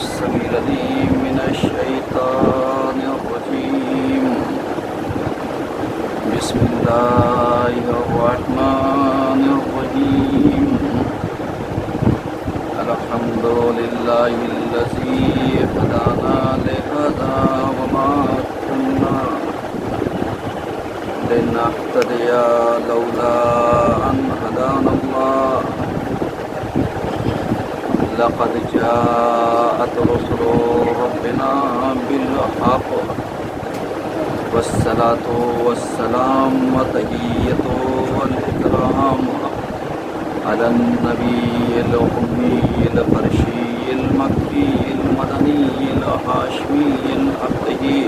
السميع العليم من الشيطان الرجيم. بسم الله الرحمن الرحيم. الحمد لله الذي هدانا لهذا وما كنا لنهتدي لولا أن هدانا الله. لقد جاءت رسل ربنا بالحق والصلاة والسلام وتحية والإكرام على النبي الأمي الفرشي المكي المدني الهاشمي الأبدي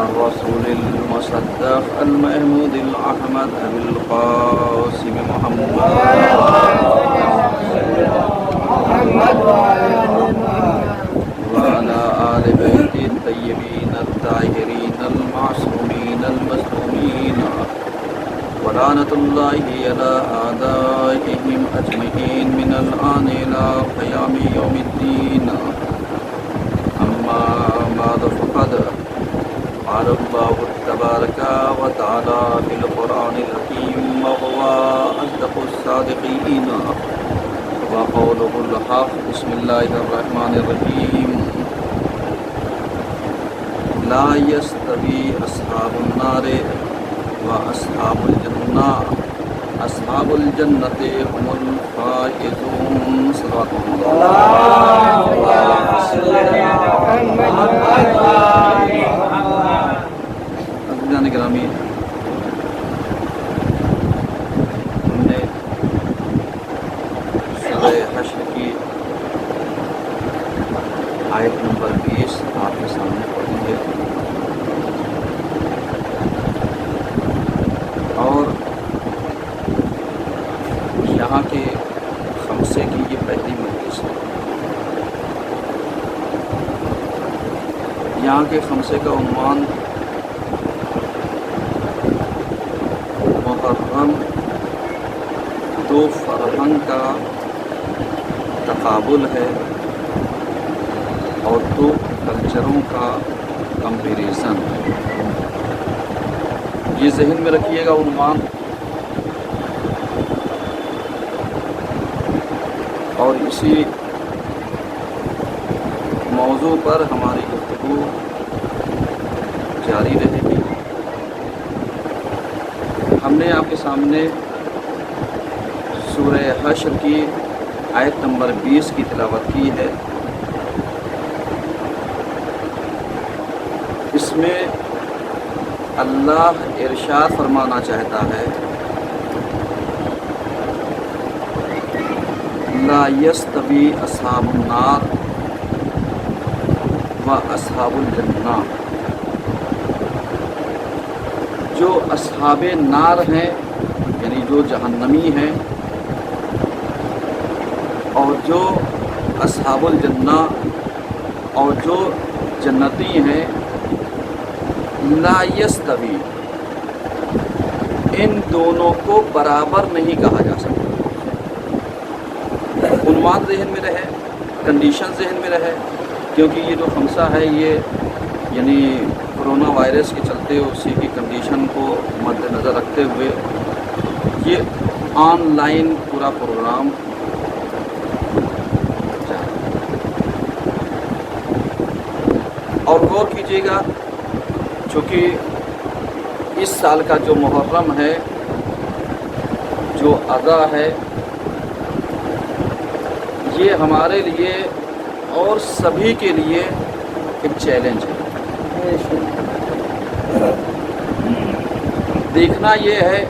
الرسول المصدق المحمود الأحمد أبي القاسم محمد وعلى آل بيت الطيبين الطاهرين المعصومين المظلومين ولعنة الله على أعدائهم أجمعين من الآن إلى قيام يوم الدين. أما بعد فقد قال الله تبارك وتعالى في القرآن الحكيم وهو أصدق الصادقين وقوله الحق. بسم الله الرحمن الرحيم. لا يستوي أصحاب النار وأصحاب الجنة. أصحاب الجنة هم الفائزون. صلوات اللہ گرامی، ہم نے سورہ حشر کی آیت نمبر 20 آپ کے سامنے پڑھی ہے، اور یہاں کے خمسے کی یہ پہلی مجلس ہے. یہاں کے خمسے کا عنوان محرم دو فرہنگ کا تقابل ہے اور دو کلچروں کا کمپیریزن. یہ ذہن میں رکھیے گا عنوان، اور اسی موضوع پر ہماری گفتگو جاری رہے گی. ہم نے آپ کے سامنے سورہ حشر کی آیت نمبر 20 کی تلاوت کی ہے. اس میں اللہ ارشاد فرمانا چاہتا ہے، لا یستوی اصحاب النار و اصحاب الجنہ. جو اصحاب نار ہیں یعنی جو جہنمی ہیں، اور جو اصحاب الجنہ اور جو جنتی ہیں، لا یستوی، ان دونوں کو برابر نہیں کہا جا سکتا. عنوان ذہن میں رہے، کنڈیشن ذہن میں رہے، کیونکہ یہ جو خمسہ ہے یہ یعنی کرونا وائرس کے چلتے اسی کی کنڈیشن کو مد نظر رکھتے ہوئے یہ آن لائن پورا پروگرام اور غور کیجیے گا. چونکہ اس سال کا جو محرم ہے، جو ادا ہے، یہ ہمارے لیے اور سبھی کے لیے ایک چیلنج ہے. دیکھنا یہ ہے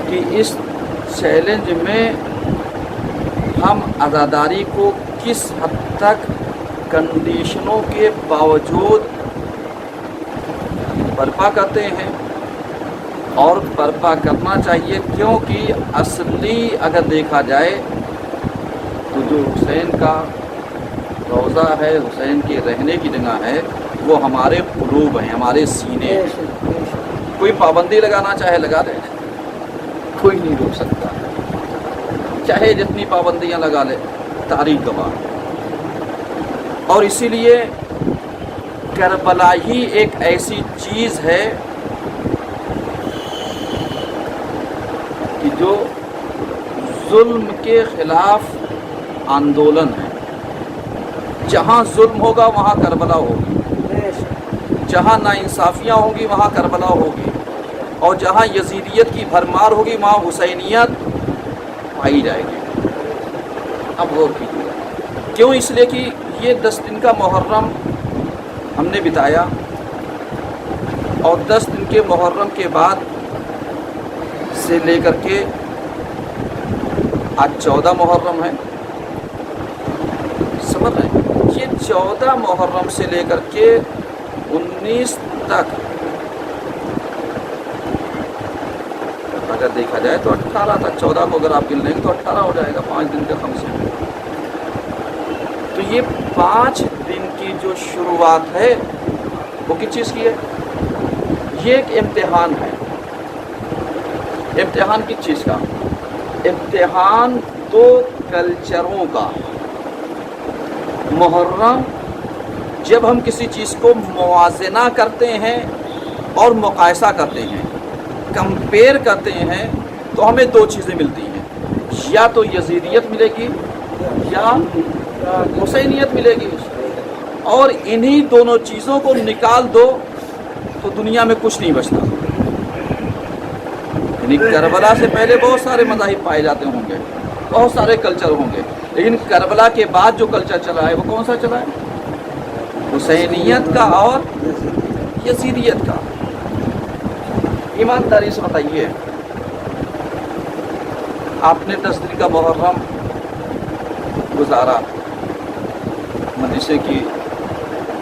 کہ اس چیلنج میں ہم عزاداری کو کس حد تک کنڈیشنوں کے باوجود برپا کرتے ہیں، اور برپا کرنا چاہیے، کیونکہ اصلی اگر دیکھا جائے تو جو حسین کا روضہ ہے، حسین کے رہنے کی جگہ ہے، وہ ہمارے قلوب ہیں، ہمارے سینے ہیں. کوئی پابندی لگانا چاہے لگا دے، کوئی نہیں روک سکتا، چاہے جتنی پابندیاں لگا لے. تاریخ گواہ، اور اسی لیے کربلا ہی ایک ایسی چیز ہے کہ جو ظلم کے خلاف آندولن ہے۔ جہاں ظلم ہوگا وہاں کربلا ہوگی، جہاں ناانصافیاں ہوں گی وہاں کربلا ہوگی، اور جہاں یزیدیت کی بھرمار ہوگی وہاں حسینیت پائی جائے گی۔ اب غور کیجیے، کیوں؟ اس لیے کہ یہ 10 دن کا محرم ہم نے بتایا، اور 10 دن کے محرم کے بعد سے لے کر کے آج 14 محرم ہے، سمجھ رہے ہیں؟ یہ 14 محرم سے لے کر کے 19 تک اگر دیکھا جائے تو 18 تک، 14 کو اگر آپ گن لیں گے تو 18 ہو جائے گا، 5 دن کا کم سے کم۔ تو یہ 5 دن کی جو شروعات ہے وہ کس چیز کی ہے؟ یہ ایک امتحان ہے۔ امتحان کس چیز کا؟ امتحان 2 کلچروں کا۔ محرم جب ہم کسی چیز کو موازنہ کرتے ہیں اور مقایسہ کرتے ہیں، کمپیئر کرتے ہیں، تو ہمیں 2 چیزیں ملتی ہیں، یا تو یزیدیت ملے گی یا حسینیت ملے گی، اور انہی دونوں چیزوں کو نکال دو تو دنیا میں کچھ نہیں بچتا۔ یعنی کربلا سے پہلے بہت سارے مذاہب پائے جاتے ہوں گے، بہت سارے کلچر ہوں گے، لیکن کربلا کے بعد جو کلچر چلا ہے وہ کون سا چلا ہے؟ حسینیت کا اور یزیدیت کا۔ ایمانداری سے بتائیے، آپ نے 10 دن کا محرم گزارا، مدرسے کی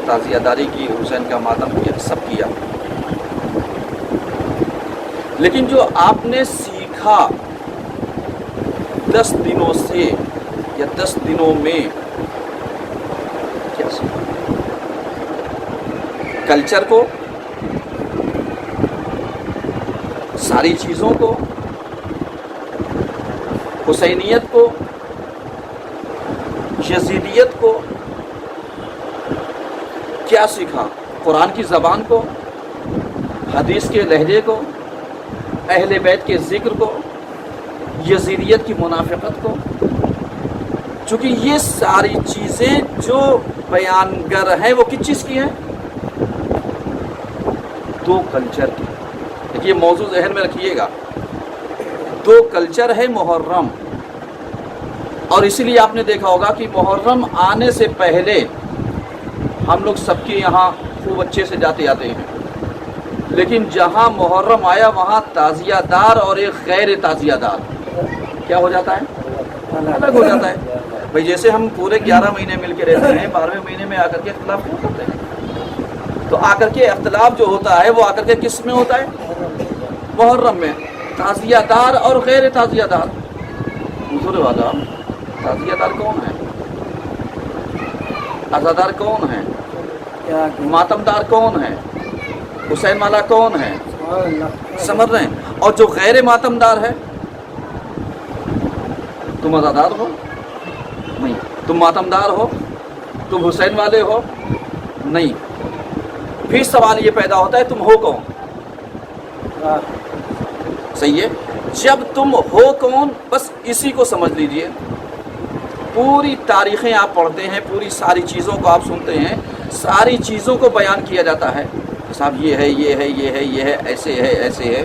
تعزیہ داری کی، حسین کا ماتم کیا، سب کیا، لیکن جو آپ نے سیکھا 10 دنوں سے یا 10 دنوں میں کیا سیکھا؟ کلچر کو، ساری چیزوں کو، حسینیت کو، یزیدیت کو، کیا سیکھا؟ قرآن کی زبان کو، حدیث کے لہجے کو، اہل بیت کے ذکر کو، یزیدیت کی منافقت کو۔ چونکہ یہ ساری چیزیں جو بیانگر ہیں وہ کس چیز کی ہیں؟ 2 کلچر کی۔ یہ موضوع ذہن میں رکھیے گا، 2 کلچر ہے محرم، اور اسی لیے آپ نے دیکھا ہوگا کہ محرم آنے سے پہلے ہم لوگ سب کے یہاں خوب اچھے سے جاتے آتے ہیں، لیکن جہاں محرم آیا وہاں تعزیہ دار اور ایک غیر تعزیہ دار کیا ہو جاتا ہے؟ الگ ہو جاتا ہے۔ بھئی جیسے ہم پورے 11 مہینے مل کے رہتے ہیں، 12ویں مہینے میں آ کر کے اختلاف کیوں کرتے ہیں؟ تو آ کر کے اختلاف جو ہوتا ہے وہ آ کر کے کس میں ہوتا ہے؟ محرم میں۔ تعزیہ دار اور غیر تعزیہ دار، حضور والا تعزیہ دار کون ہے؟ عزادار کون ہے؟ ماتم دار کون ہے؟ حسین والا کون ہے؟ سمجھ رہے ہیں؟ اور جو غیر ماتم دار ہے، تم عزادار ہو؟ نہیں۔ تم ماتم دار ہو؟ تم حسین والے ہو؟ نہیں۔ پھر سوال یہ پیدا ہوتا ہے تم ہو کون؟ صحیح ہے؟ جب تم ہو کون، بس اسی کو سمجھ لیجئے۔ پوری تاریخیں آپ پڑھتے ہیں، پوری ساری چیزوں کو آپ سنتے ہیں، ساری چیزوں کو بیان کیا جاتا ہے، صاحب یہ ہے، یہ ہے، یہ ہے، یہ ہے، ایسے ہے، ایسے ہے۔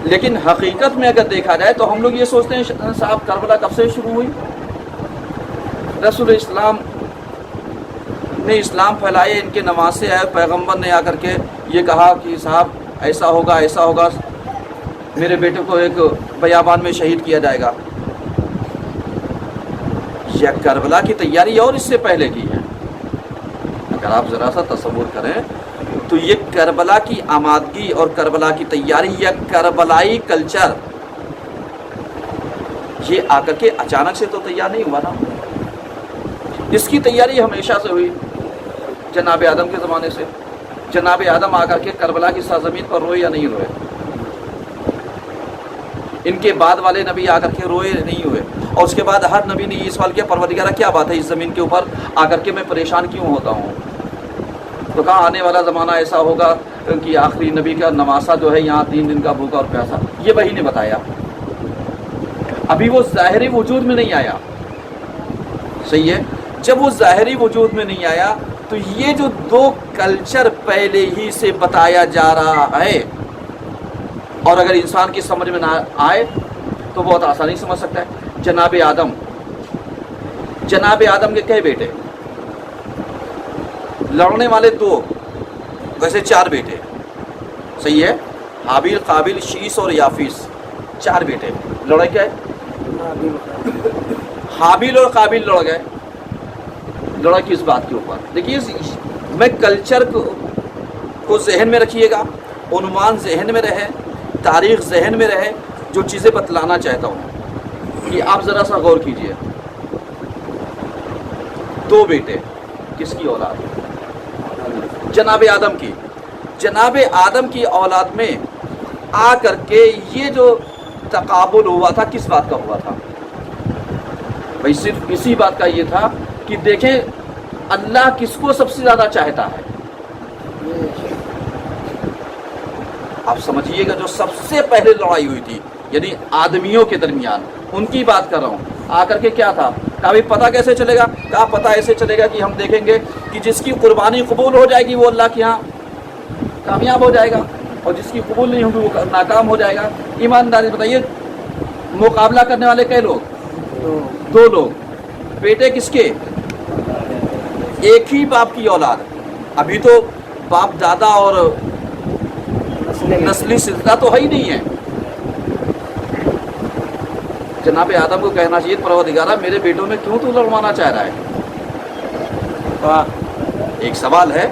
لیکن حقیقت میں اگر دیکھا جائے تو ہم لوگ یہ سوچتے ہیں صاحب کربلا کب سے شروع ہوئی؟ رسول اسلام نے اسلام پھیلائے، ان کے نواسے آئے، پیغمبر نے آ کر کے یہ کہا کہ صاحب ایسا ہوگا، ایسا ہوگا، میرے بیٹے کو ایک بیابان میں شہید کیا جائے گا۔ یا کربلا کی تیاری اور اس سے پہلے کی ہے۔ اگر آپ ذرا سا تصور کریں تو یہ کربلا کی آمادگی اور کربلا کی تیاری یا کربلائی کلچر یہ آ کر کے اچانک سے تو تیار نہیں ہوا نا، اس کی تیاری ہمیشہ سے ہوئی، جناب آدم کے زمانے سے۔ جناب آدم آ کر کے کربلا کی سرزمین پر روئے یا نہیں روئے؟ ان کے بعد والے نبی آ کر کے روئے نہیں ہوئے؟ اور اس کے بعد ہر نبی نے یہ سوال کیا پروردگارہ کیا بات ہے اس زمین کے اوپر آ کر کے میں پریشان کیوں ہوتا ہوں؟ تو کہا آنے والا زمانہ ایسا ہوگا کہ آخری نبی کا نواسا جو ہے یہاں 3 دن کا بھوکا اور پیاسا، یہ وہی نے بتایا، ابھی وہ ظاہری وجود میں نہیں آیا، صحیح ہے؟ جب وہ ظاہری وجود میں نہیں آیا تو یہ جو 2 کلچر پہلے ہی سے بتایا جا رہا ہے، اور اگر انسان کی سمجھ میں نہ آئے تو بہت آسانی سمجھ سکتا ہے۔ جناب آدم کے کئے بیٹے؟ لڑنے والے 2، ویسے 4 بیٹے، صحیح ہے؟ حابیل، قابیل، شیس اور یافیس، 4 بیٹے۔ لڑے کیا ہے؟ حابیل اور قابیل لڑ گئے۔ لڑا کس بات کے اوپر؟ دیکھیے میں کلچر کو ذہن میں رکھیے گا، عنوان ذہن میں رہے، تاریخ ذہن میں رہے، جو چیزیں بتلانا چاہتا ہوں کہ آپ ذرا سا غور کیجئے۔ 2 بیٹے، کس کی اولاد؟ جناب آدم کی۔ جناب آدم کی اولاد میں آ کر کے یہ جو تقابل ہوا تھا کس بات کا ہوا تھا؟ بھائی صرف اسی بات کا یہ تھا کہ دیکھیں اللہ کس کو سب سے زیادہ چاہتا ہے۔ آپ سمجھیے گا جو سب سے پہلے لڑائی ہوئی تھی یعنی آدمیوں کے درمیان، ان کی بات کر رہا ہوں، آ کر کے کیا تھا؟ کہا بھی پتہ کیسے چلے گا؟ کہا پتہ ایسے چلے گا کہ ہم دیکھیں گے کہ جس کی قربانی قبول ہو جائے گی وہ اللہ کے ہاں کامیاب ہو جائے گا، اور جس کی قبول نہیں ہوگی وہ ناکام ہو جائے گا۔ ایمانداری بتائیے مقابلہ کرنے والے کئی لوگ؟ 2 لوگ۔ بیٹے کس کے؟ ایک ہی باپ کی اولاد، ابھی تو باپ دادا اور نسلی سلسلہ تو ہے ہی نہیں ہے۔ جناب آدم کو کہنا چاہیے پروردگارہ میرے بیٹوں میں کیوں تو لڑوانا چاہ رہا ہے؟ ایک سوال ہے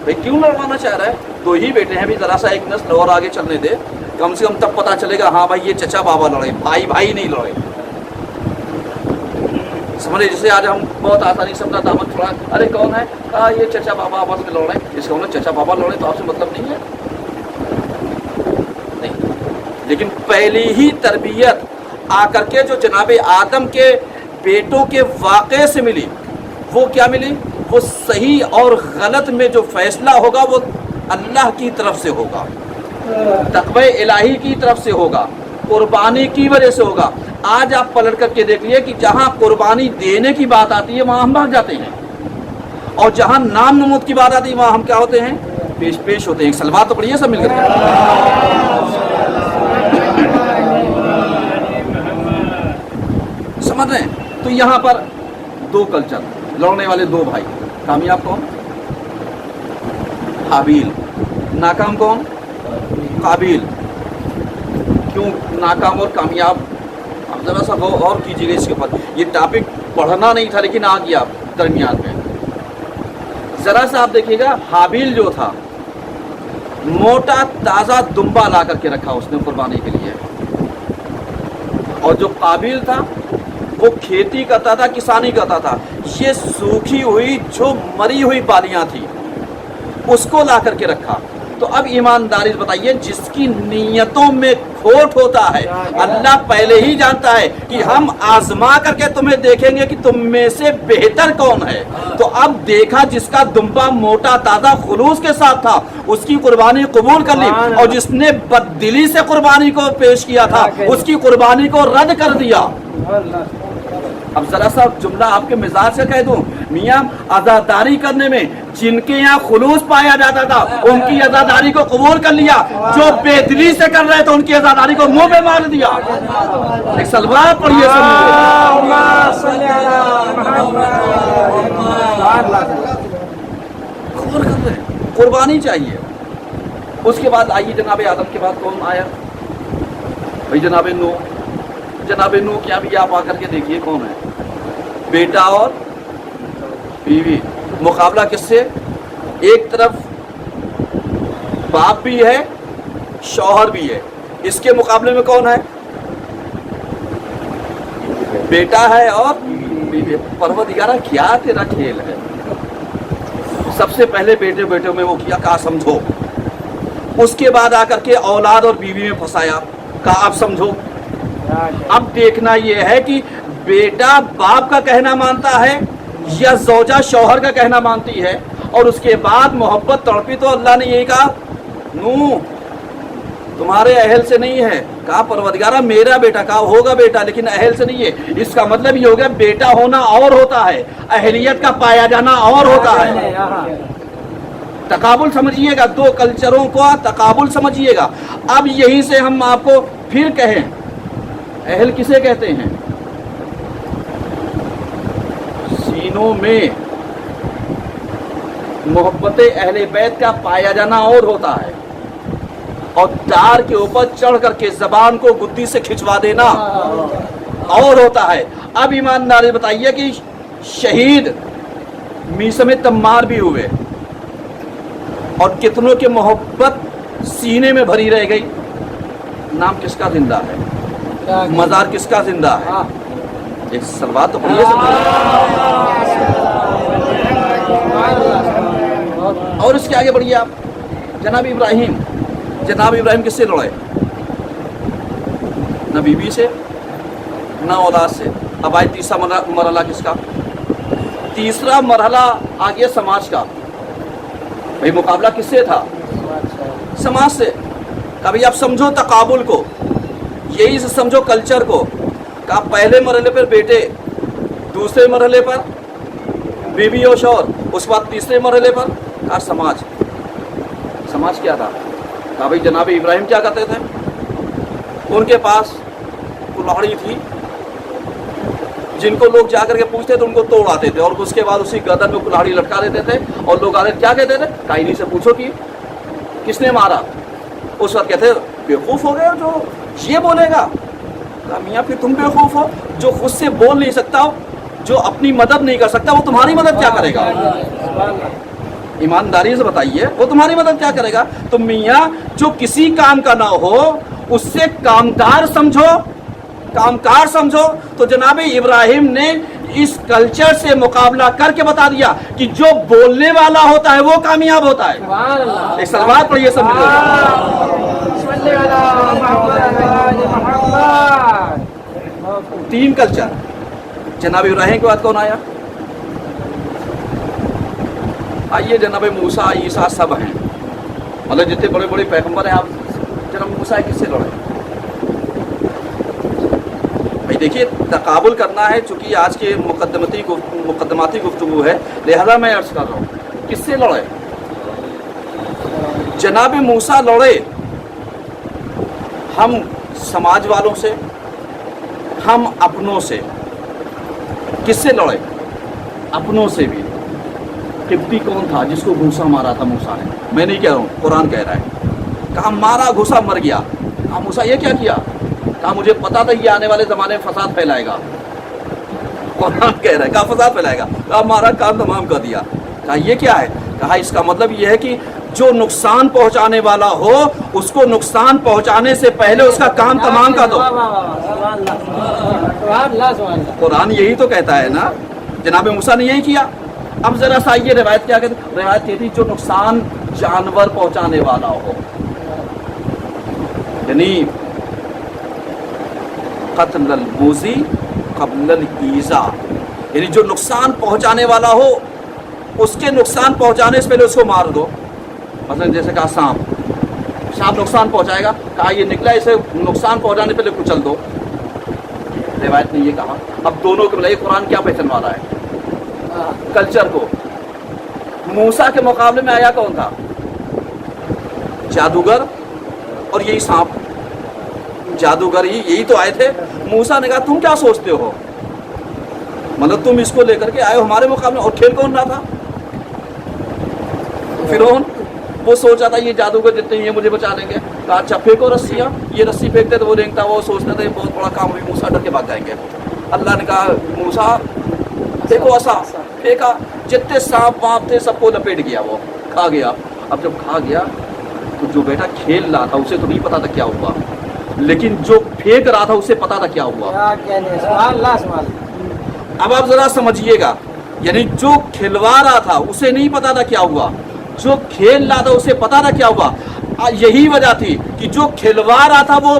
بھائی کیوں لڑوانا چاہ رہا ہے؟ 2 ہی بیٹے ہیں، بھی ذرا سا ایک نسل اور آگے چلنے دے، کم سے کم تب پتہ چلے گا ہاں بھائی یہ چچا بابا لڑے، بھائی نہیں لڑے۔ سمجھے؟ جسے آج ہم بہت آسانی سے اپنا دامن چھوڑا، ارے کون ہے؟ کہا یہ چچا بابا آپس میں لڑ رہے ہیں۔ اس کا انہیں چچا بابا لڑے تو آپ سے مطلب نہیں ہے؟ نہیں، لیکن پہلی ہی تربیت آ کر کے جو جناب آدم کے بیٹوں کے واقعے سے ملی، وہ کیا ملی؟ وہ صحیح اور غلط میں جو فیصلہ ہوگا وہ اللہ کی طرف سے ہوگا، تقوی الہی کی طرف سے ہوگا، قربانی کی وجہ سے ہوگا۔ آج آپ پلٹ کر کے دیکھ لیے کہ جہاں قربانی دینے کی بات آتی ہے وہاں ہم بھاگ جاتے ہیں، اور جہاں نام نمود کی بات آتی ہے وہاں ہم کیا ہوتے ہیں؟ پیش ہوتے ہیں۔ ایک سلوات تو پڑھیے سب مل کر کے۔ سمجھ رہے ہیں؟ تو یہاں پر 2 کلچر، لڑنے والے 2 بھائی، کامیاب کون؟ حابیل۔ ناکام کون؟ قابیل۔ کیوں ناکام اور کامیاب؟ اب ذرا سا غور کیجیے گا اس کے اوپر، یہ ٹاپک پڑھنا نہیں تھا لیکن آ گیا درمیان میں۔ ذرا سا آپ دیکھیے گا، حابیل جو تھا موٹا تازہ دمبا لا کر کے رکھا اس نے قربانی کے لیے، اور جو قابیل تھا وہ کھیتی کرتا تھا، کسانی کرتا تھا، یہ سوکھی ہوئی جو مری ہوئی بالیاں تھیں اس کو لا کر کے رکھا۔ تو اب ایمانداری بتائیے جس کی نیتوں میں کھوٹ ہوتا ہے اللہ پہلے ہی جانتا ہے کہ ہم آزما کر کے تمہیں دیکھیں گے کہ تم میں سے بہتر کون ہے۔ تو اب دیکھا جس کا دمبا موٹا تازہ خلوص کے ساتھ تھا اس کی قربانی قبول کر لی، اور جس نے بددلی سے قربانی کو پیش کیا تھا اس کی قربانی کو رد کر دیا۔ اب ذرا سا جملہ آپ کے مزاج سے کہہ دوں، میاں عزاداری کرنے میں جن کے یہاں خلوص پایا جاتا تھا ان کی عزاداری کو قبول کر لیا، جو بے دلی سے کر رہے تھے ان کی عزاداری کو منہ پہ مار دیا۔ ایک سلوات پڑھیے قربانی چاہیے۔ اس کے بعد آئیے جناب آدم کے بعد کون آیا؟ بھائی جناب نوح۔ جناب نوح کیا بھی آپ آ کر کے دیکھیے کون ہے؟ بیٹا اور بیوی۔ مقابلہ کس سے؟ ایک طرف باپ بھی ہے شوہر بھی ہے، اس کے مقابلے میں کون ہے؟ بیٹا ہے اور بیوی۔ پروردگارہ کیا تیرا کھیل ہے؟ سب سے پہلے بیٹوں میں وہ کیا کہا سمجھو، اس کے بعد آ کر کے اولاد اور بیوی میں پھنسایا، کہا آپ سمجھو۔ اب دیکھنا یہ ہے کہ بیٹا باپ کا کہنا مانتا ہے یا زوجہ شوہر کا کہنا مانتی ہے، اور اس کے بعد محبت تڑپی تو اللہ نے یہی کہا نو تمہارے اہل سے نہیں ہے، کہا پروردگارہ میرا بیٹا، کہا ہوگا بیٹا لیکن اہل سے نہیں ہے۔ اس کا مطلب یہ ہو گیا بیٹا ہونا اور ہوتا ہے، اہلیت کا پایا جانا اور ہوتا ہے۔ تقابل سمجھیے گا، دو کلچروں کو تقابل سمجھیے گا۔ اب یہیں سے ہم آپ کو پھر کہیں اہل کسے کہتے ہیں؟ سینوں میں محبت اہل بیت کا پایا جانا اور ہوتا ہے، اور تار کے اوپر چڑھ کر کے زبان کو گدی سے کھنچوا دینا اور ہوتا ہے۔ اب ایمانداری بتائیے کہ شہید میثم تمار بھی ہوئے اور کتنوں کے محبت سینے میں بھری رہ گئی، نام کس کا زندہ ہے؟ مزار کس کا زندہ ہے؟ ایک سلوات تو پڑھیے۔ اور اس کے آگے بڑھیے آپ، جناب ابراہیم کس سے لڑے؟ نہ بیوی سے نہ اولاد سے۔ اب آئے تیسرا مرحلہ کس کا؟ تیسرا مرحلہ آ گیا سماج کا۔ بھائی مقابلہ کس سے تھا؟ سماج سے۔ کبھی آپ سمجھو تقابل کو، یہی سے سمجھو کلچر کو۔ کہا پہلے مرحلے پر بیٹے، دوسرے مرحلے پر بیوی اور شوہر، اس بعد تیسرے مرحلے پر کہا سماج۔ سماج کیا تھا؟ کہا بھائی جناب ابراہیم کیا کرتے تھے؟ ان کے پاس کلاڑی تھی جن کو لوگ جا کر کے پوچھتے تھے ان کو توڑ آتے تھے، اور اس کے بعد اسی گردن میں کلاڑی لٹکا دیتے تھے، اور لوگ آتے کیا کہتے تھے؟ کہا انہیں سے پوچھو کہ کس نے مارا۔ اس وقت کہتے بیوقوف ہو گئے جو یہ بولے گا۔ کہا میاں پھر تم بیوقوف ہو، جو خود سے بول نہیں سکتا ہو، جو اپنی مدد نہیں کر سکتا، وہ تمہاری مدد کیا کرے گا؟ ایمانداری سے بتائیے وہ تمہاری مدد کیا کرے گا؟ تو میاں جو کسی کام کا نہ ہو اس سے کامکار سمجھو۔ تو جناب ابراہیم نے اس کلچر سے مقابلہ کر کے بتا دیا کہ جو بولنے والا ہوتا ہے وہ کامیاب ہوتا ہے۔ ایک سلوات پڑھیے سب مل کر۔ تین کلچر۔ جناب ابراہیم کے بعد کون آیا؟ آئیے جناب موسیٰ عیسیٰ سب ہیں، مطلب جتنے بڑے بڑے پیغمبر ہیں۔ آپ جناب موسیٰ کس سے لڑے؟ بھائی دیکھیے تقابل کرنا ہے، چونکہ آج کے مقدماتی گفتگو ہے لہذا میں عرض کر رہا ہوں کس سے لڑے؟ جناب موسیٰ لڑے ہم سماج والوں سے، ہم اپنوں سے۔ کس سے لڑے؟ اپنوں سے بھی۔ قبطی کون تھا جس کو گھوسا مارا تھا موسیٰ نے؟ میں نہیں کہہ رہا ہوں، قرآن کہہ رہا ہے۔ کہا مارا گھوسا مر گیا۔ کہا موسیٰ یہ کیا کیا؟ کہا مجھے پتا تھا یہ آنے والے زمانے میں فساد پھیلائے گا۔ قرآن کہہ رہا ہے، کہا فساد پھیلائے گا۔ کہا مارا کام تمام کر دیا۔ کہا یہ کیا ہے؟ کہا اس کا مطلب یہ ہے کہ جو نقصان پہنچانے والا ہو اس کو نقصان پہنچانے سے پہلے اس کا کام تمام کر دو۔ قرآن یہی تو کہتا ہے نا، جناب موسیٰ نے یہی کیا۔ اب ذرا سا یہ روایت کیا کہتی؟ روایت کہتی جو نقصان جانور پہنچانے والا ہو، یعنی قتل الموذی قبل الایذاء، یعنی جو نقصان پہنچانے والا ہو اس کے نقصان پہنچانے سے پہلے اس کو مار دو۔ مثلا جیسے کہا سانپ نقصان پہنچائے گا، کہا یہ نکلا اسے نقصان پہنچانے سے پہلے کچل دو۔ روایت نے یہ کہا۔ اب دونوں کے بلائے قرآن کیا پہچانوا رہا ہے؟ کلچر کو۔ موسیٰ کے مقابلے میں آیا کون تھا؟ جادوگر اور یہی سانپ۔ جادوگر یہی تو آئے تھے۔ موسیٰ نے کہا تم کیا سوچتے ہو، مطلب تم اس کو لے کر کے آئے ہو ہمارے مقابلے۔ اور کھیل کون رہا تھا؟ فرعون۔ وہ سوچا تھا یہ جادوگر جتنے یہ مجھے بچا لیں گے۔ کہا اچھا پھینکو رسیاں، یہ رسی پھینکتے تو وہ رینگتا، وہ سوچتے تھے بہت بڑا کام ہوئی، موسیٰ ڈر کے بھاگ جائیں گے۔ اللہ نے کہا موسیٰ دیکھو ایسا پھینکا، جتنے سانپ وانپ تھے سب کو لپیٹ گیا، وہ کھا گیا۔ اب جب کھا گیا تو جو بیٹا کھیل رہا تھا اسے تو نہیں پتا تھا کیا ہوا، لیکن جو پھینک رہا تھا اسے پتا تھا کیا ہوا۔ اب آپ ذرا سمجھیے گا، یعنی جو کھلوا رہا تھا اسے نہیں پتا تھا کیا ہوا، جو کھیل رہا تھا اسے پتا تھا کیا ہوا۔ یہی وجہ تھی کہ جو کھلوا رہا تھا وہ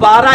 12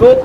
2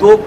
2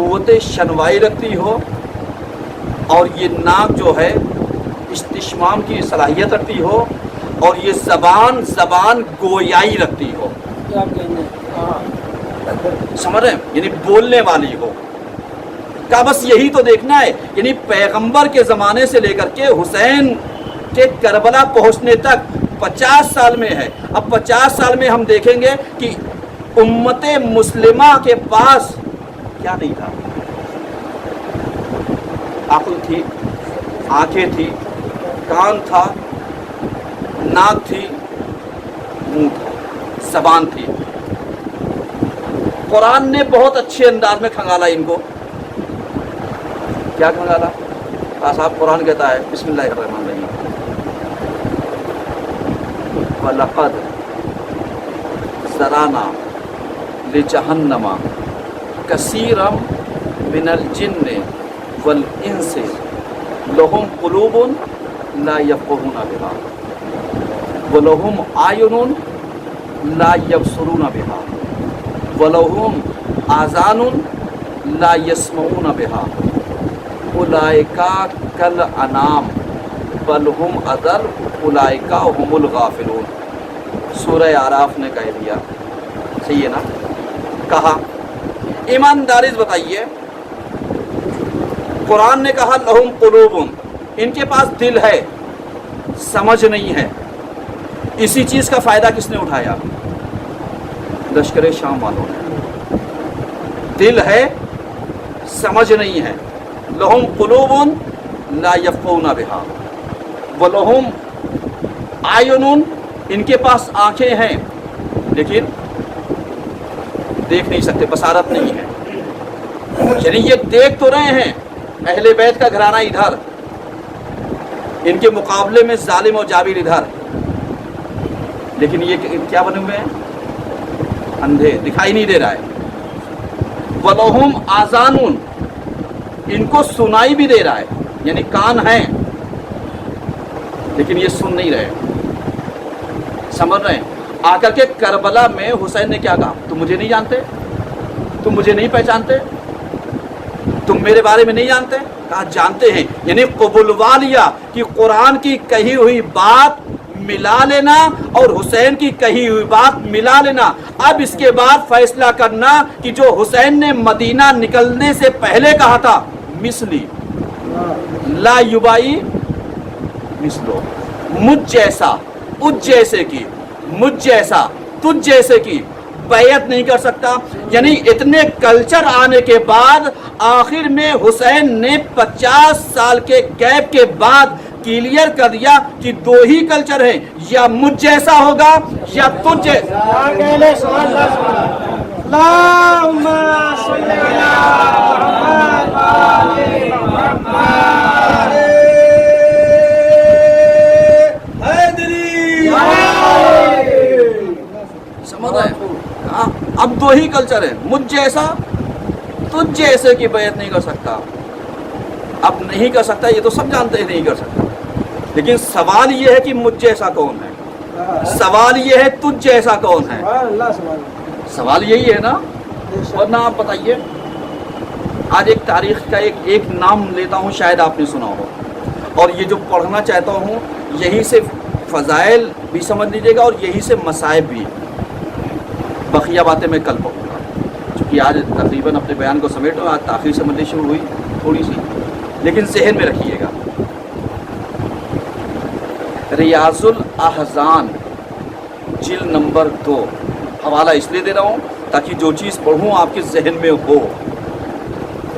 قوت شنوائی رکھتی ہو اور یہ ناک جو ہے استشمام کی صلاحیت رکھتی ہو اور یہ زبان گویائی رکھتی ہو. سمجھ رہے ہیں؟ یعنی بولنے والی ہو. کا بس یہی تو دیکھنا ہے. یعنی پیغمبر کے زمانے سے لے کر کے حسین کے کربلا پہنچنے تک 50 سال میں ہے. اب 50 سال میں ہم دیکھیں گے کہ امت مسلمہ کے پاس کیا نہیں تھا. عقل تھی، آنکھیں تھی، کان تھا، ناک تھی، منہ تھا، زبان تھی. قرآن نے بہت اچھے انداز میں کھنگالا ان کو. کیا کھنگالا؟ صاحب قرآن کہتا ہے بسم اللہ الرحمن الرحیم وَلَقَدْ ذَرَأْنَا لِجَهَنَّمَ كَثِيرًا مِنَ الْجِنِّ وَالْإِنسِ لَهُمْ قُلُوبٌ لَا يَفْقَهُونَ بِهَا وَلَهُمْ أَعْيُنٌ لَا يَبْصِرُونَ بِهَا وَلَهُمْ آذَانٌ لَا يَسْمَعُونَ بِهَا اولئک کالانعام بل ہم اضل اولئک هم الغافلون. سورہ اعراف نے کہہ دیا. صحیح ہے نا؟ کہا ایمانداری سے بتائیے. قرآن نے کہا لہم قلوب، ان کے پاس دل ہے، سمجھ نہیں ہے. اسی چیز کا فائدہ کس نے اٹھایا؟ لشکر شام والوں نے. دل ہے، سمجھ نہیں ہے. لہم قلوب لا یفقہون بہا ولہم اعین، ان کے پاس آنکھیں ہیں لیکن دیکھ نہیں سکتے، بصارت نہیں ہے. یعنی یہ دیکھ تو رہے ہیں اہل بیت کا گھرانہ ادھر، ان کے مقابلے میں ظالم و جابر ادھر، لیکن یہ کیا بنے ہوئے ہیں؟ اندھے، دکھائی نہیں دے رہا ہے. وَلَهُمْ آذَانٌ، ان کو سنائی بھی دے رہا ہے، یعنی کان ہیں لیکن یہ سن نہیں رہے. سمجھ رہے ہیں؟ آ کر کے کربلا میں حسین نے کیا کہا؟ تم مجھے نہیں جانتے، تم مجھے نہیں پہچانتے، تم میرے بارے میں نہیں جانتے؟ کہا جانتے ہیں. یعنی قبولوا لیا کہ قرآن کی کہی ہوئی بات ملا لینا اور حسین کی کہی ہوئی بات ملا لینا. اب اس کے بعد فیصلہ کرنا کہ جو حسین نے مدینہ نکلنے سے پہلے کہا تھا مثلی لا یبائی مثلو، مجھ جیسا، اس جیسے کی، مجھ جیسا، تجھ جیسے کی بیعت نہیں کر سکتا. یعنی اتنے کلچر آنے کے بعد آخر میں حسین نے 50 سال کے گیپ کے بعد کلیئر کر دیا کہ دو ہی کلچر ہیں، یا مجھ جیسا ہوگا یا تجھ جیسا. سمجھ رہے ہیں؟ اب دو ہی کلچر ہیں، مجھ جیسا، تجھ جیسے کی بیعت نہیں کر سکتا. اب نہیں کر سکتا، یہ تو سب جانتے ہیں نہیں کر سکتا، لیکن سوال یہ ہے کہ مجھ جیسا کون ہے، سوال یہ ہے تجھ جیسا کون ہے. سوال یہی ہے نا. ورنہ آپ بتائیے، آج ایک تاریخ کا ایک نام لیتا ہوں، شاید آپ نے سنا ہو، اور یہ جو پڑھنا چاہتا ہوں یہی سے فضائل بھی سمجھ لیجیے گا اور یہی سے مصائب بھی. بقیہ باتیں میں کل پڑھوں گا، چونکہ آج تقریباً اپنے بیان کو سمیٹوں. آج تاخیر سے مجلس شروع ہوئی تھوڑی سی، لیکن ذہن میں رکھیے گا. ریاض الاحزان جلد نمبر 2، حوالہ اس لیے دے رہا ہوں تاکہ جو چیز پڑھوں آپ کے ذہن میں ہو.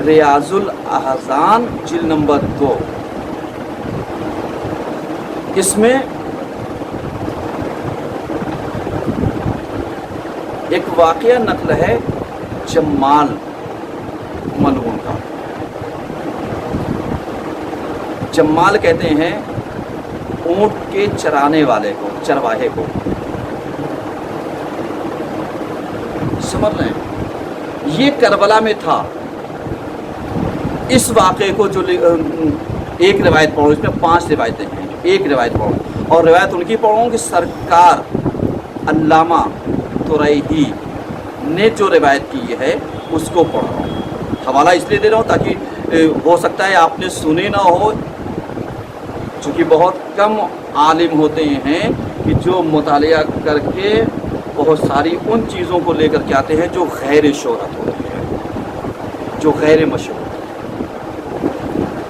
ریاض الاحزان جلد نمبر 2، اس میں ایک واقعہ نقل ہے جمال ملعون کا. جمال کہتے ہیں اونٹ کے چرانے والے کو، چرواہے کو. سمجھ رہے ہیں؟ یہ کربلا میں تھا. اس واقعے کو جو ایک روایت پڑھو، اس میں 5 روایتیں ہیں، ایک روایت پڑھو اور روایت ان کی پڑھوں کہ سرکار علامہ تریہی نے جو روایت کی ہے اس کو پڑھ رہا ہوں. حوالہ اس لیے دے رہا ہوں تاکہ ہو سکتا ہے آپ نے سنے نہ ہو، چونکہ بہت کم عالم ہوتے ہیں کہ جو مطالعہ کر کے بہت ساری ان چیزوں کو لے کر کے آتے ہیں جو غیر شہرت ہوتی ہے، جو غیر مشہور۔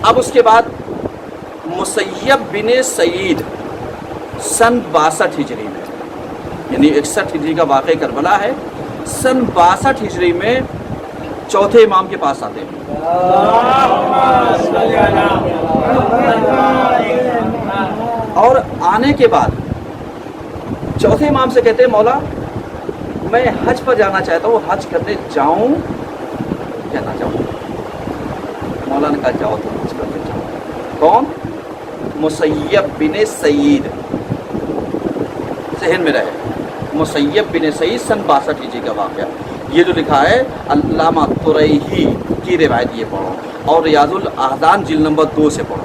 اب اس کے بعد مسیب بن سعید سن 62 ہجری میں، یعنی 61 ہجری کا واقعہ کربلا ہے، سن 62 ہجری میں چوتھے امام کے پاس آتے ہیں۔ اور آنے کے بعد چوتھے امام سے کہتے ہیں مولا میں حج پر جانا چاہتا ہوں، حج کرنے جاؤں یا نہ جاؤں؟ مولا نے کہا جاؤ تو حج کرنے جاؤ۔ کون؟ مسیب بن سعید، ذہن میں رہے، مسیب بن سعید سن 62 ہجری کا واقعہ۔ یہ جو لکھا ہے علامہ طریحی کی روایت یہ پڑھو، اور ریاض الاحزان جلد نمبر 2 سے پڑھو۔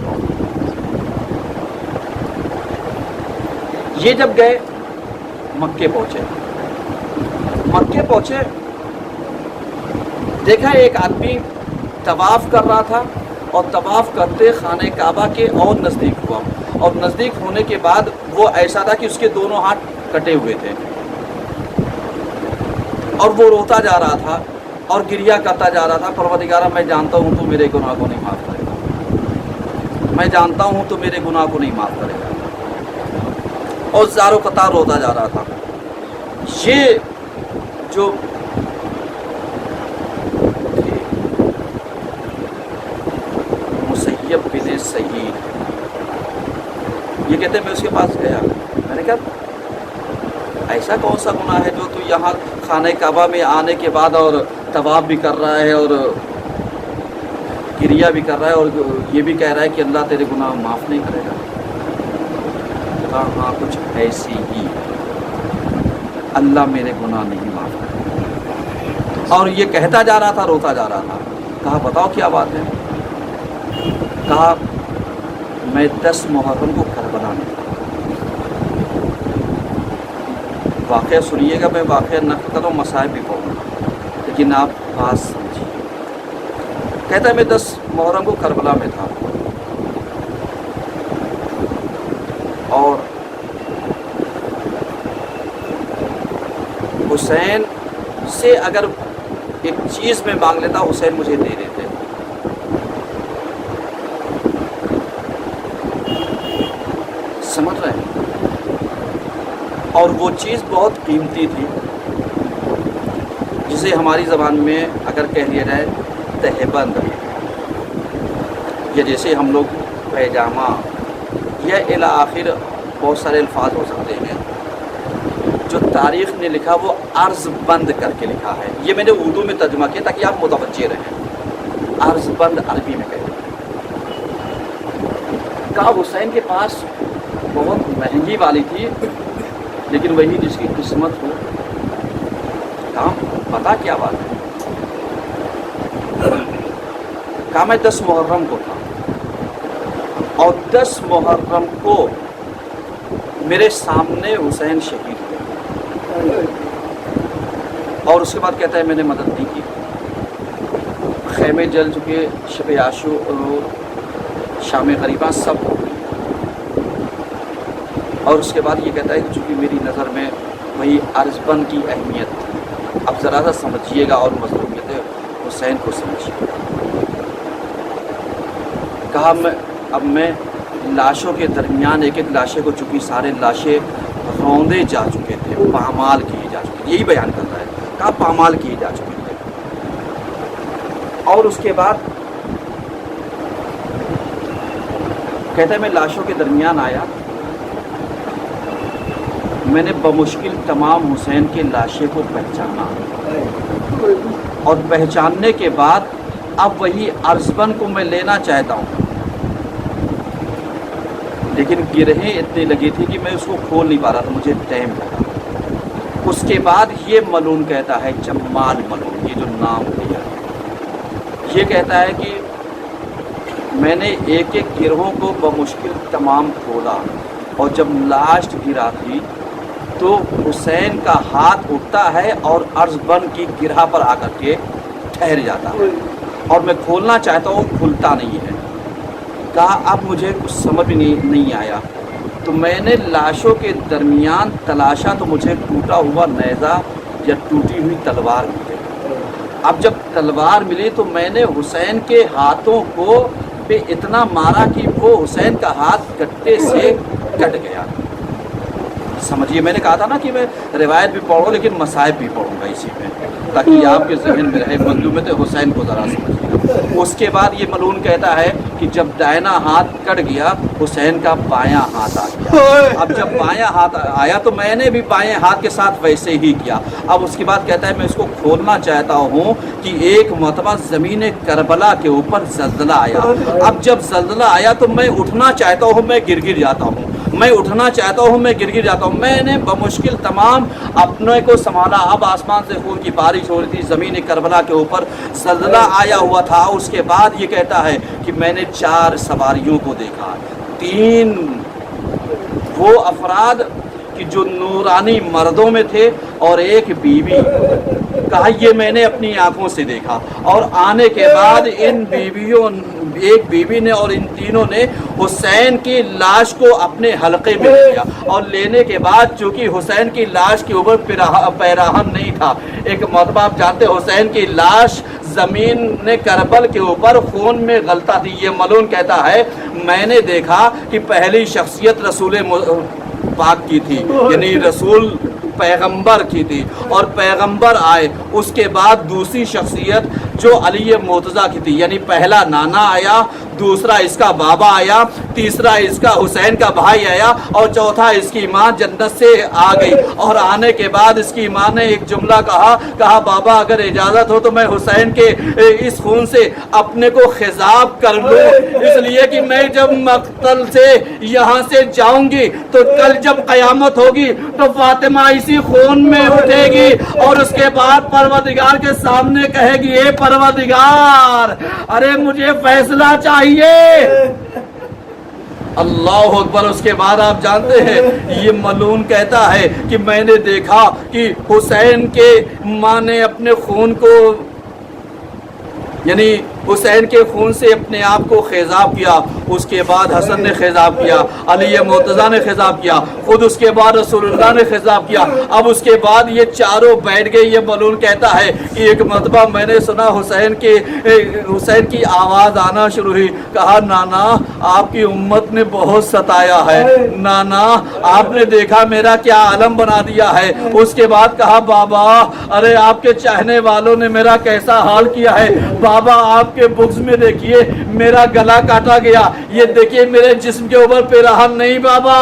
یہ جب گئے مکے پہنچے، دیکھا ایک آدمی طواف کر رہا تھا، اور طواف کرتے خانہ کعبہ کے اور نزدیک ہوا، اور نزدیک ہونے کے بعد وہ ایسا تھا کہ اس کے دونوں ہاتھ کٹے ہوئے تھے، اور وہ روتا جا رہا تھا اور گریہ کرتا جا رہا تھا، پروردگارہ میں جانتا ہوں تو میرے گناہ کو نہیں معاف کرے گا، میں جانتا ہوں تو میرے گناہ کو نہیں معاف کرے گا، اور زار و قطار روتا جا رہا تھا۔ یہ جو مسیب بن سعید، یہ کہتے ہیں میں اس کے پاس گیا، میں نے کہا ایسا کون سا گناہ ہے جو تو یہاں خانہ کعبہ میں آنے کے بعد اور طواف بھی کر رہا ہے اور گریہ بھی کر رہا ہے اور یہ بھی کہہ رہا ہے کہ اللہ تیرے گناہ معاف نہیں کرے گا؟ کہا ہاں کچھ ایسی ہی، اللہ میرے گناہ نہیں معاف کرے گا۔ اور یہ کہتا جا رہا تھا، روتا جا رہا تھا۔ کہا بتاؤ کیا بات ہے؟ کہا میں 10 محرم کو کربلا میں تھا۔ واقعہ سنیے گا، میں واقعہ نقل کر رہا ہوں، مسائل بھی پڑھوں گا، لیکن آپ بات سمجھیے۔ کہتا ہے میں 10 محرم کو کربلا میں تھا، اور حسین سے اگر ایک چیز میں مانگ لیتا حسین مجھے دے دیتے۔ سمجھ رہے ہیں؟ اور وہ چیز بہت قیمتی تھی، جسے ہماری زبان میں اگر کہہ لیا جائے تہبند، یا جیسے ہم لوگ پیجامہ، یا الی آخر بہت سارے الفاظ ہو سکتے ہیں جو تاریخ نے لکھا وہ عرض بند کر کے لکھا ہے۔ یہ میں نے اردو میں ترجمہ کیا تاکہ آپ متوجہ رہیں۔ عرض بند عربی میں کہتے ہیں۔ کہا حسین کے پاس بہت مہنگی والی تھی، لیکن وہی جس کی قسمت ہو۔ کہا پتا کیا بات ہے؟ کہا میں 10 محرم کو تھا، اور 10 محرم کو میرے سامنے حسین شہید ہوئے، اور اس کے بعد کہتا ہے میں نے مدد نہیں کی، خیمے جل چکے، شب عاشور، شام غریبہ سب ہو گئی۔ اور اس کے بعد یہ کہتا ہے کہ چونکہ میری نظر میں وہی عرض بند کی اہمیت تھی۔ اب ذرا سا سمجھیے گا اور مظلومیت حسین کو سمجھیے۔ کہا اب میں لاشوں کے درمیان ایک ایک لاشے کو، چونکہ سارے لاشیں روندے جا چکے تھے، پامال کیے جا چکے، یہی بیان کر رہا ہے، کہا پامال کیے جا چکے تھے۔ اور اس کے بعد کہتا ہے میں لاشوں کے درمیان آیا، میں نے بمشکل تمام حسین کے لاشے کو پہچانا، اور پہچاننے کے بعد اب وہی ارزبن کو میں لینا چاہتا ہوں، لیکن گرہیں اتنی لگی تھی کہ میں اس کو کھول نہیں پا رہا تھا، مجھے ٹائم لگا۔ اس کے بعد یہ ملون کہتا ہے، جمال ملون، یہ جو نام دیا، یہ کہتا ہے کہ میں نے ایک ایک گرہوں کو بمشکل تمام کھولا، اور جب لاسٹ گرا تھی تو حسین کا ہاتھ اٹھتا ہے اور عرض بن کی گرہ پر آ کر کے ٹھہر جاتا ہے۔ اور میں کھولنا چاہتا ہوں کھلتا نہیں ہے۔ کہا اب مجھے کچھ سمجھ نہیں آیا، تو میں نے لاشوں کے درمیان تلاشا تو مجھے ٹوٹا ہوا نیزہ یا ٹوٹی ہوئی تلوار ملی۔ اب جب تلوار ملی تو میں نے حسین کے ہاتھوں کو پہ اتنا مارا کہ وہ حسین کا ہاتھ کٹے سے کٹ گیا۔ سمجھیے، میں نے کہا تھا نا کہ میں روایت بھی پڑھوں لیکن مصائب بھی پڑھوں گا اسی میں، تاکہ آپ کے ذہن میں رہے منظومت حسین کو ذرا سمجھیے۔ اس کے بعد یہ ملعون کہتا ہے کہ جب دائنا ہاتھ کٹ گیا حسین کا بایاں ہاتھ آ گیا۔ اب جب بایاں ہاتھ آیا تو میں نے بھی بائیں ہاتھ کے ساتھ ویسے ہی کیا۔ اب اس کے بعد کہتا ہے میں اس کو کھولنا چاہتا ہوں کہ ایک مرتبہ زمین کربلا کے اوپر زلزلہ آیا۔ اب جب زلزلہ آیا تو میں اٹھنا چاہتا ہوں، میں گر جاتا ہوں، میں اٹھنا چاہتا ہوں، میں گر جاتا ہوں۔ میں نے بمشکل تمام اپنے کو سنبھالا۔ اب آسمان سے خون کی بارش ہو رہی تھی، زمین کربلا کے اوپر زلزلہ آیا ہوا تھا۔ اس کے بعد یہ کہتا ہے کہ میں نے 4 سواریوں کو دیکھا، 3 وہ افراد کہ جو نورانی مردوں میں تھے اور ایک بیوی۔ کہا یہ میں نے اپنی آنکھوں سے دیکھا، اور آنے کے بعد ان بیویوں، ایک بیوی نے اور ان تینوں نے حسین کی لاش کو اپنے حلقے میں لیا، اور لینے کے بعد چونکہ حسین کی لاش کے اوپر پیراہن نہیں تھا، ایک مرتبہ آپ جانتے حسین کی لاش زمین کربل کے اوپر خون میں غلطہ تھی۔ یہ ملعون کہتا ہے میں نے دیکھا کہ پہلی شخصیت رسول پاک کی تھی، یعنی رسول پیغمبر کی تھی، اور پیغمبر آئے، اس کے بعد دوسری شخصیت جو علی مرتضیٰ کی تھی، یعنی پہلا نانا آیا، دوسرا اس کا بابا آیا، تیسرا اس کا حسین کا بھائی آیا، اور چوتھا اس کی ماں جنت سے آ گئی۔ اور آنے کے بعد اس کی ماں نے ایک جملہ کہا بابا اگر اجازت ہو تو میں حسین کے اس خون سے اپنے کو خضاب کر لوں، اس لیے کہ میں جب مقتل سے یہاں سے جاؤں گی تو کل جب قیامت ہوگی تو فاطمہ اسی خون میں اٹھے گی، اور اس کے بعد پروردگار کے سامنے کہے گی اے پروردگار ارے مجھے فیصلہ چاہیے۔ اللہ اکبر۔ اس کے بعد آپ جانتے ہیں یہ ملعون کہتا ہے کہ میں نے دیکھا کہ حسین کے ماں نے اپنے خون کو، یعنی حسین کے خون سے اپنے آپ کو خضاب کیا، اس کے بعد حسن نے خضاب کیا، علی مرتضیٰ نے خضاب کیا، خود اس کے بعد رسول اللہ نے خضاب کیا۔ اب اس کے بعد یہ چاروں بیٹھ گئے۔ یہ ملعون کہتا ہے کہ ایک مرتبہ میں نے سنا حسین کی آواز آنا شروع ہوئی۔ کہا نانا آپ کی امت نے بہت ستایا ہے، نانا آپ نے دیکھا میرا کیا عالم بنا دیا ہے۔ اس کے بعد کہا بابا ارے آپ کے چاہنے والوں نے میرا کیسا حال کیا ہے، بابا آپ کے بغض میں دیکھیے میرا گلا کاٹا گیا، یہ دیکھیے میرے جسم کے اوپر پیراہن نہیں بابا،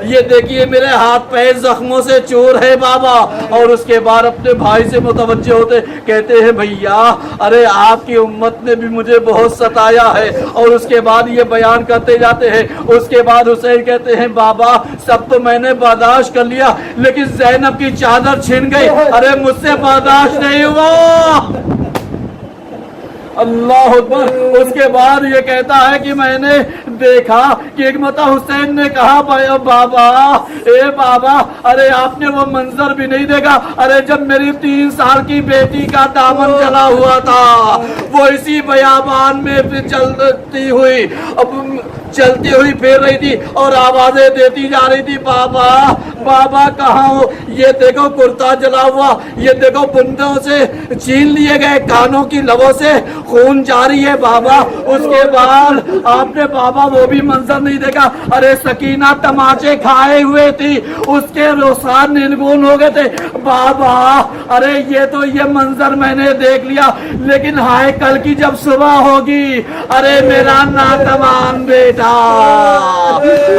یہ دیکھیے میرے ہاتھ پیر زخموں سے چور ہے بابا۔ اور اس کے بعد اپنے بھائی سے متوجہ ہوتے کہتے ہیں بھیا ارے آپ کی امت نے بھی مجھے بہت ستایا ہے۔ اور اس کے بعد یہ بیان کرتے جاتے ہیں۔ اس کے بعد حسین کہتے ہیں بابا سب تو میں نے برداشت کر لیا لیکن زینب کی چادر چھن گئی، ارے مجھ سے برداشت نہیں ہوا۔ اللہ اکبر۔ اس کے بعد یہ کہتا ہے کہ میں نے دیکھا کہ ایک مرتبہ حسین نے کہا بابا اے بابا ارے آپ نے وہ منظر بھی نہیں دیکھا، ارے جب میری 3 سال کی بیٹی کا دامن جلا ہوا تھا وہ اسی بیابان میں چلتی ہوئی پھر رہی تھی اور آوازیں دیتی جا رہی تھی بابا بابا کہاں ہو، یہ دیکھو کرتا جلا ہوا، یہ دیکھو بندوں سے چھین لیے گئے، کانوں کی لبوں سے خون جاری ہے بابا۔ اس کے بعد آپ نے بابا وہ بھی منظر نہیں دیکھا، ارے سکینہ تماچے کھائے ہوئے تھی، اس کے رخسار نیلگون ہو گئے تھے بابا۔ ارے یہ تو یہ منظر میں نے دیکھ لیا لیکن ہائے کل کی جب صبح ہوگی ارے میرا ناتوان بیٹا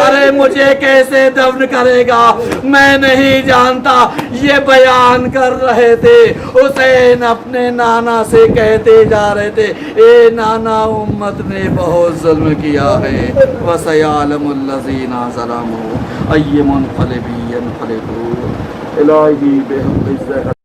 ارے مجھے کیسے دفن کرے گا میں نہیں جانتا۔ یہ بیان کر رہے تھے حسین اپنے نانا سے کہتے جا رہے تھے اے نانا امت نے بہت ظلم کیا ہے، وَسَيَعْلَمُ الَّذِينَ ظَلَمُوا أَيُّ مُنقَلِبٍ يَنقَلِبُونَ۔ الہی بے حق